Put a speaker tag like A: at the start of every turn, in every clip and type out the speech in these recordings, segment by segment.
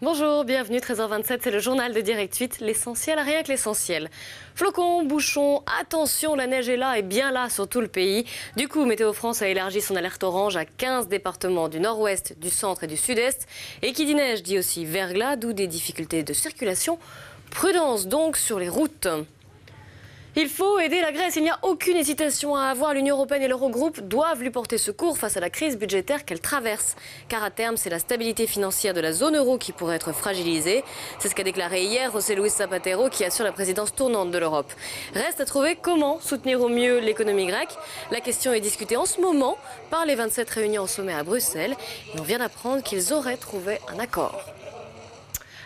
A: Bonjour, bienvenue, 13h27, c'est le journal de Direct 8, l'essentiel, rien que l'essentiel. Flocons, bouchons, attention, la neige est là et bien là sur tout le pays. Du coup, Météo France a élargi son alerte orange à 15 départements du nord-ouest, du centre et du sud-est. Et qui dit neige dit aussi verglas, d'où des difficultés de circulation. Prudence donc sur les routes. Il faut aider la Grèce, il n'y a aucune hésitation à avoir. L'Union européenne et l'Eurogroupe doivent lui porter secours face à la crise budgétaire qu'elle traverse. Car à terme, c'est la stabilité financière de la zone euro qui pourrait être fragilisée. C'est ce qu'a déclaré hier José Luis Zapatero, qui assure la présidence tournante de l'Europe. Reste à trouver comment soutenir au mieux l'économie grecque. La question est discutée en ce moment par les 27 réunions au sommet à Bruxelles. Et on vient d'apprendre qu'ils auraient trouvé un accord.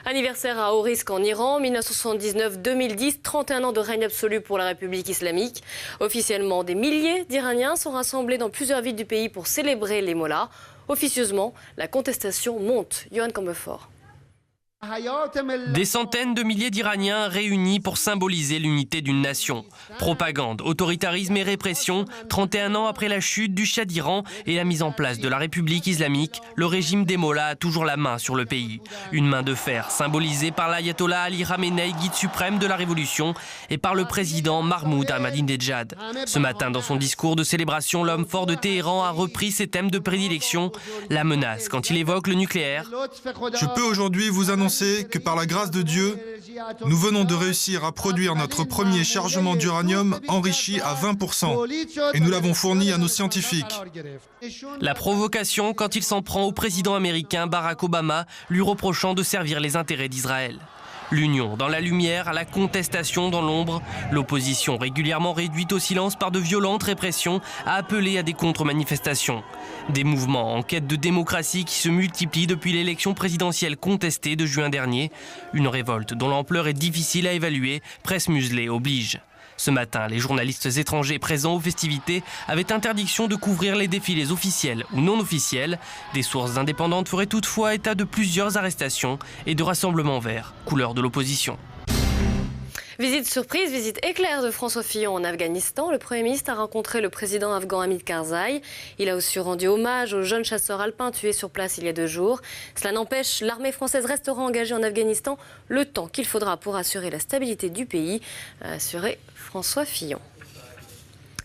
A: Anniversaire à haut risque en Iran, 1979-2010, 31 ans de règne absolu pour la République islamique. Officiellement, des milliers d'Iraniens sont rassemblés dans plusieurs villes du pays pour célébrer les mollahs. Officieusement, la contestation monte. Johan Combefort.
B: Des centaines de milliers d'Iraniens réunis pour symboliser l'unité d'une nation. Propagande, autoritarisme et répression, 31 ans après la chute du Shah d'Iran et la mise en place de la République islamique, le régime des mollahs a toujours la main sur le pays. Une main de fer symbolisée par l'ayatollah Ali Khamenei, guide suprême de la révolution, et par le président Mahmoud Ahmadinejad. Ce matin, dans son discours de célébration, l'homme fort de Téhéran a repris ses thèmes de prédilection, la menace quand il évoque le nucléaire.
C: Je peux aujourd'hui vous annoncer que par la grâce de Dieu, nous venons de réussir à produire notre premier chargement d'uranium enrichi à 20%. Et nous l'avons fourni à nos scientifiques.
B: La provocation quand il s'en prend au président américain Barack Obama, lui reprochant de servir les intérêts d'Israël. L'union dans la lumière, la contestation dans l'ombre. L'opposition, régulièrement réduite au silence par de violentes répressions, a appelé à des contre-manifestations. Des mouvements en quête de démocratie qui se multiplient depuis l'élection présidentielle contestée de juin dernier. Une révolte dont l'ampleur est difficile à évaluer, presse muselée oblige. Ce matin, les journalistes étrangers présents aux festivités avaient interdiction de couvrir les défilés officiels ou non officiels. Des sources indépendantes feraient toutefois état de plusieurs arrestations et de rassemblements verts, couleur de l'opposition.
A: Visite surprise, visite éclair de François Fillon en Afghanistan. Le Premier ministre a rencontré le président afghan Hamid Karzai. Il a aussi rendu hommage aux jeunes chasseurs alpins tués sur place il y a 2 jours. Cela n'empêche, l'armée française restera engagée en Afghanistan le temps qu'il faudra pour assurer la stabilité du pays, a assuré François Fillon.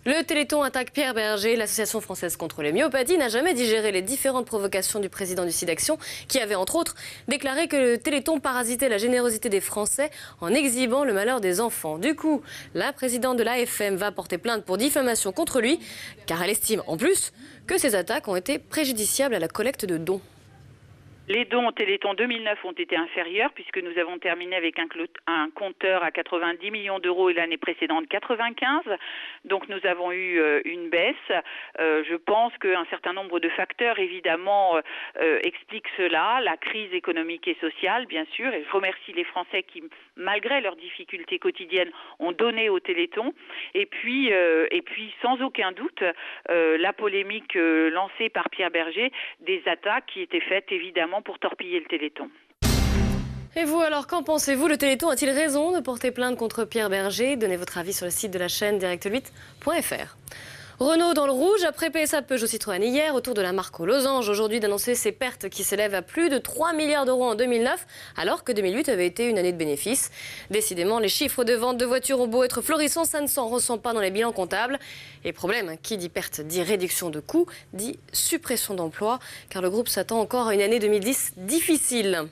A: Le Téléthon attaque Pierre Berger. L'association française contre les myopathies n'a jamais digéré les différentes provocations du président du SIDAction, qui avait entre autres déclaré que le Téléthon parasitait la générosité des Français en exhibant le malheur des enfants. Du coup, la présidente de l'AFM va porter plainte pour diffamation contre lui, car elle estime en plus que ces attaques ont été préjudiciables à la collecte de dons.
D: Les dons au Téléthon 2009 ont été inférieurs puisque nous avons terminé avec un compteur à 90 millions d'euros et l'année précédente 95. Donc nous avons eu une baisse. Je pense qu'un certain nombre de facteurs évidemment expliquent cela. La crise économique et sociale bien sûr. Et je remercie les Français qui, malgré leurs difficultés quotidiennes, ont donné au Téléthon. Et puis sans aucun doute, la polémique lancée par Pierre Berger, des attaques qui étaient faites évidemment pour torpiller le Téléthon.
A: Et vous alors, qu'en pensez-vous? Le Téléthon a-t-il raison de porter plainte contre Pierre Berger? Donnez votre avis sur le site de la chaîne direct8.fr. Renault dans le rouge après PSA Peugeot Citroën hier, autour de la marque aux losanges aujourd'hui d'annoncer ses pertes qui s'élèvent à plus de 3 milliards d'euros en 2009, alors que 2008 avait été une année de bénéfices. Décidément, les chiffres de vente de voitures ont beau être florissants, ça ne s'en ressent pas dans les bilans comptables. Et problème, qui dit perte dit réduction de coûts, dit suppression d'emplois, car le groupe s'attend encore à une année 2010 difficile.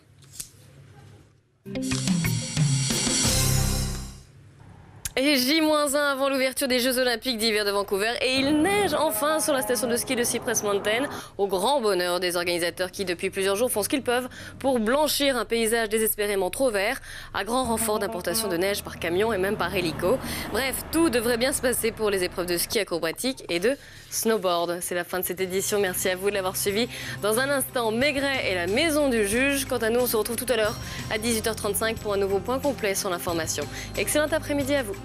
A: Et J-1 avant l'ouverture des Jeux Olympiques d'hiver de Vancouver et il neige enfin sur la station de ski de Cypress Mountain, au grand bonheur des organisateurs qui depuis plusieurs jours font ce qu'ils peuvent pour blanchir un paysage désespérément trop vert, à grand renfort d'importation de neige par camion et même par hélico. Bref, tout devrait bien se passer pour les épreuves de ski acrobatique et de snowboard. C'est la fin de cette édition, merci à vous de l'avoir suivi. Dans un instant, Maigret et la maison du juge. Quant à nous, on se retrouve tout à l'heure à 18h35 pour un nouveau point complet sur l'information. Excellent après-midi à vous.